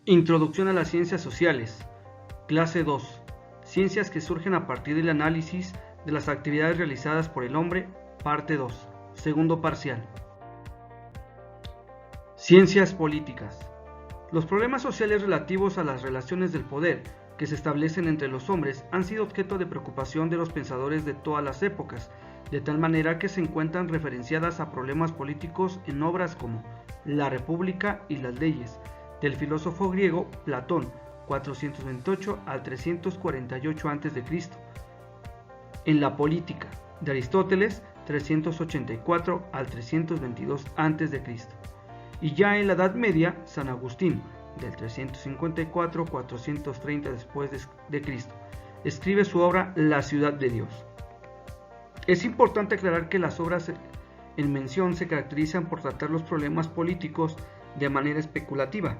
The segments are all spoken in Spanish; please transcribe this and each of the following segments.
Introducción a las ciencias sociales. Clase 2. Ciencias que surgen a partir del análisis de las actividades realizadas por el hombre. Parte 2. Segundo parcial. Ciencias políticas. Los problemas sociales relativos a las relaciones del poder que se establecen entre los hombres han sido objeto de preocupación de los pensadores de todas las épocas, de tal manera que se encuentran referenciadas a problemas políticos en obras como La República y las Leyes, del filósofo griego Platón, 428 al 348 a.C., en La Política, de Aristóteles, 384 al 322 a.C., y ya en la Edad Media, San Agustín, del 354-430 después de Cristo, escribe su obra La Ciudad de Dios. Es importante aclarar que las obras en mención se caracterizan por tratar los problemas políticos de manera especulativa,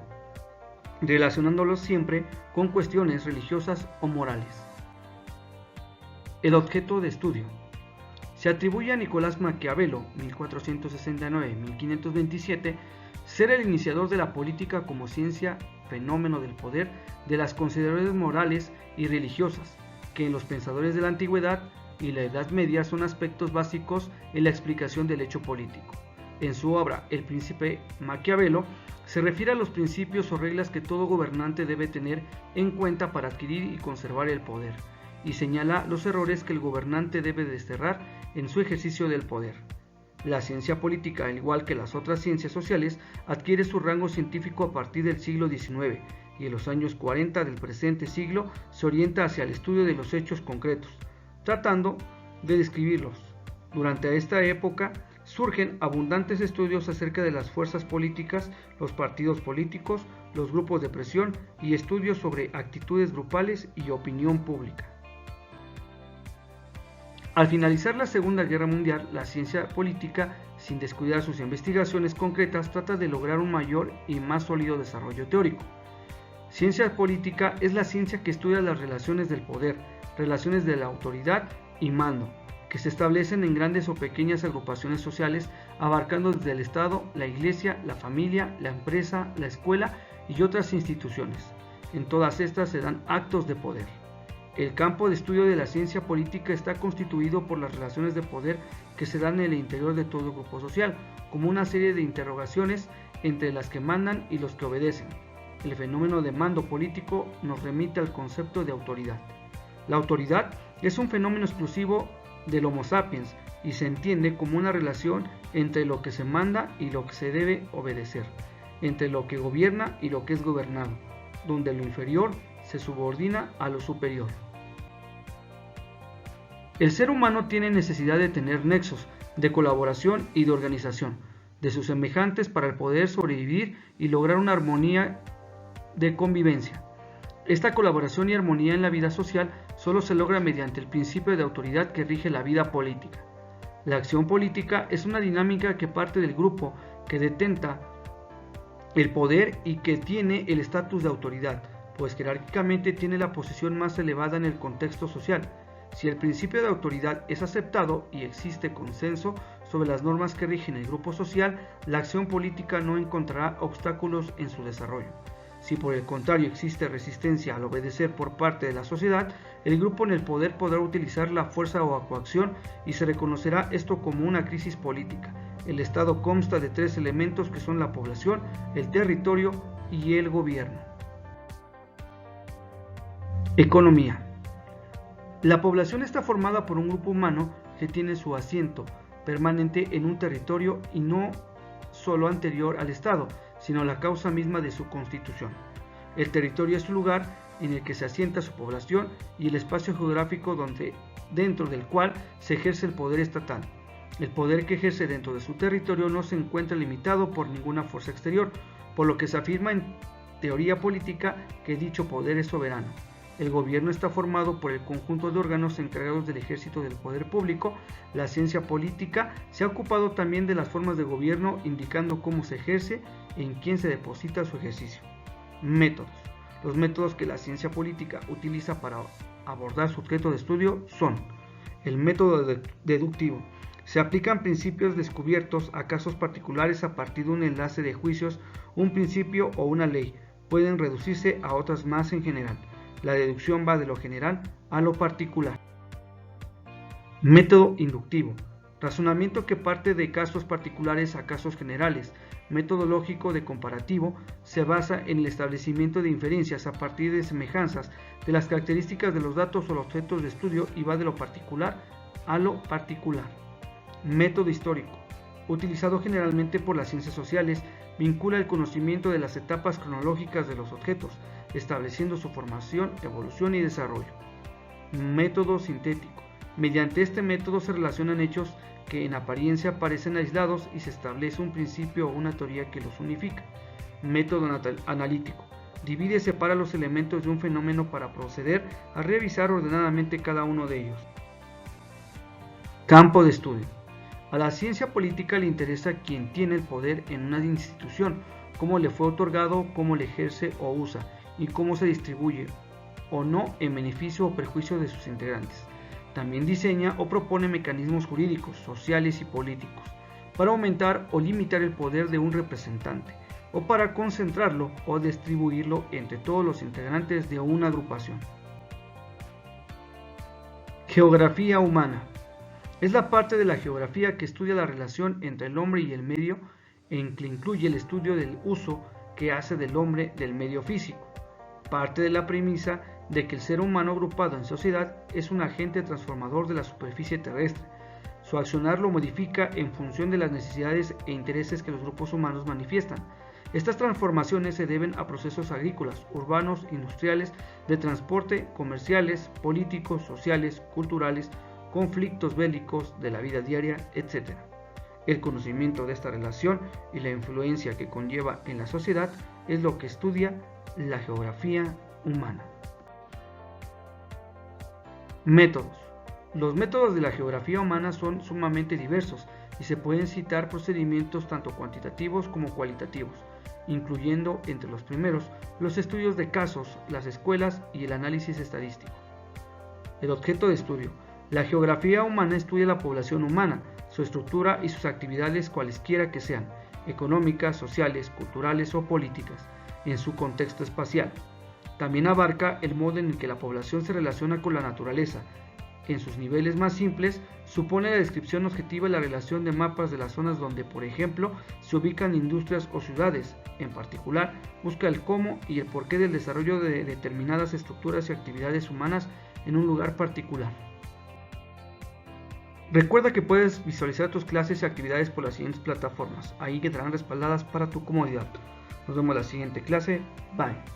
relacionándolos siempre con cuestiones religiosas o morales. El objeto de estudio. Se atribuye a Nicolás Maquiavelo, 1469-1527, ser el iniciador de la política como ciencia, fenómeno del poder, de las consideraciones morales y religiosas, que en los pensadores de la antigüedad y la Edad Media son aspectos básicos en la explicación del hecho político. En su obra El Príncipe Maquiavelo se refiere a los principios o reglas que todo gobernante debe tener en cuenta para adquirir y conservar el poder, y señala los errores que el gobernante debe desterrar en su ejercicio del poder. La ciencia política, al igual que las otras ciencias sociales, adquiere su rango científico a partir del siglo XIX, y en los años 40 del presente siglo se orienta hacia el estudio de los hechos concretos, tratando de describirlos. Durante esta época surgen abundantes estudios acerca de las fuerzas políticas, los partidos políticos, los grupos de presión y estudios sobre actitudes grupales y opinión pública. Al finalizar la Segunda Guerra Mundial, la ciencia política, sin descuidar sus investigaciones concretas, trata de lograr un mayor y más sólido desarrollo teórico. Ciencia política es la ciencia que estudia las relaciones del poder, relaciones de la autoridad y mando, que se establecen en grandes o pequeñas agrupaciones sociales, abarcando desde el Estado, la Iglesia, la familia, la empresa, la escuela y otras instituciones. En todas estas se dan actos de poder. El campo de estudio de la ciencia política está constituido por las relaciones de poder que se dan en el interior de todo grupo social, como una serie de interrogaciones entre las que mandan y los que obedecen. El fenómeno de mando político nos remite al concepto de autoridad. La autoridad es un fenómeno exclusivo del Homo sapiens y se entiende como una relación entre lo que se manda y lo que se debe obedecer, entre lo que gobierna y lo que es gobernado, donde lo inferior se subordina a lo superior. El ser humano tiene necesidad de tener nexos de colaboración y de organización de sus semejantes para poder sobrevivir y lograr una armonía de convivencia. Esta colaboración y armonía en la vida social solo se logra mediante el principio de autoridad que rige la vida política. La acción política es una dinámica que parte del grupo que detenta el poder y que tiene el estatus de autoridad, pues jerárquicamente tiene la posición más elevada en el contexto social. Si el principio de autoridad es aceptado y existe consenso sobre las normas que rigen el grupo social, la acción política no encontrará obstáculos en su desarrollo. Si por el contrario existe resistencia al obedecer por parte de la sociedad, el grupo en el poder podrá utilizar la fuerza o coacción y se reconocerá esto como una crisis política. El Estado consta de tres elementos que son la población, el territorio y el gobierno. Economía. La población está formada por un grupo humano que tiene su asiento permanente en un territorio y no solo anterior al Estado, sino la causa misma de su constitución. El territorio es el lugar en el que se asienta su población y el espacio geográfico dentro del cual se ejerce el poder estatal. El poder que ejerce dentro de su territorio no se encuentra limitado por ninguna fuerza exterior, por lo que se afirma en teoría política que dicho poder es soberano. El gobierno está formado por el conjunto de órganos encargados del ejercicio del poder público. La ciencia política se ha ocupado también de las formas de gobierno, indicando cómo se ejerce y en quién se deposita su ejercicio. Métodos. Los métodos que la ciencia política utiliza para abordar su objeto de estudio son: el método deductivo. Se aplican principios descubiertos a casos particulares a partir de un enlace de juicios, un principio o una ley. pueden reducirse a otras más en general. La deducción va de lo general a lo particular. Método inductivo. Razonamiento que parte de casos particulares a casos generales. Método lógico de comparativo se basa en el establecimiento de inferencias a partir de semejanzas de las características de los datos o los objetos de estudio y va de lo particular a lo particular. Método histórico. Utilizado generalmente por las ciencias sociales, vincula el conocimiento de las etapas cronológicas de los objetos, estableciendo su formación, evolución y desarrollo. Método sintético. Mediante este método se relacionan hechos que en apariencia parecen aislados y se establece un principio o una teoría que los unifica. Método analítico. Divide y separa los elementos de un fenómeno para proceder a revisar ordenadamente cada uno de ellos. Campo de estudio. A la ciencia política le interesa quién tiene el poder en una institución, cómo le fue otorgado, cómo le ejerce o usa, y cómo se distribuye o no en beneficio o perjuicio de sus integrantes. También diseña o propone mecanismos jurídicos, sociales y políticos para aumentar o limitar el poder de un representante o para concentrarlo o distribuirlo entre todos los integrantes de una agrupación. Geografía humana. Es la parte de la geografía que estudia la relación entre el hombre y el medio en que incluye el estudio del uso que hace del hombre del medio físico. Parte de la premisa de que el ser humano agrupado en sociedad es un agente transformador de la superficie terrestre. Su accionar lo modifica en función de las necesidades e intereses que los grupos humanos manifiestan. Estas transformaciones se deben a procesos agrícolas, urbanos, industriales, de transporte, comerciales, políticos, sociales, culturales, conflictos bélicos de la vida diaria, etc. El conocimiento de esta relación y la influencia que conlleva en la sociedad es lo que estudia la geografía humana. Métodos. Los métodos de la geografía humana son sumamente diversos y se pueden citar procedimientos tanto cuantitativos como cualitativos, incluyendo entre los primeros los estudios de casos, las escuelas y el análisis estadístico. El objeto de estudio. La geografía humana estudia la población humana, su estructura y sus actividades cualesquiera que sean, económicas, sociales, culturales o políticas, en su contexto espacial. También abarca el modo en el que la población se relaciona con la naturaleza. En sus niveles más simples, supone la descripción objetiva de la relación de mapas de las zonas donde, por ejemplo, se ubican industrias o ciudades. En particular, busca el cómo y el porqué del desarrollo de determinadas estructuras y actividades humanas en un lugar particular. Recuerda que puedes visualizar tus clases y actividades por las siguientes plataformas. Ahí quedarán respaldadas para tu comodidad. Nos vemos en la siguiente clase. Bye.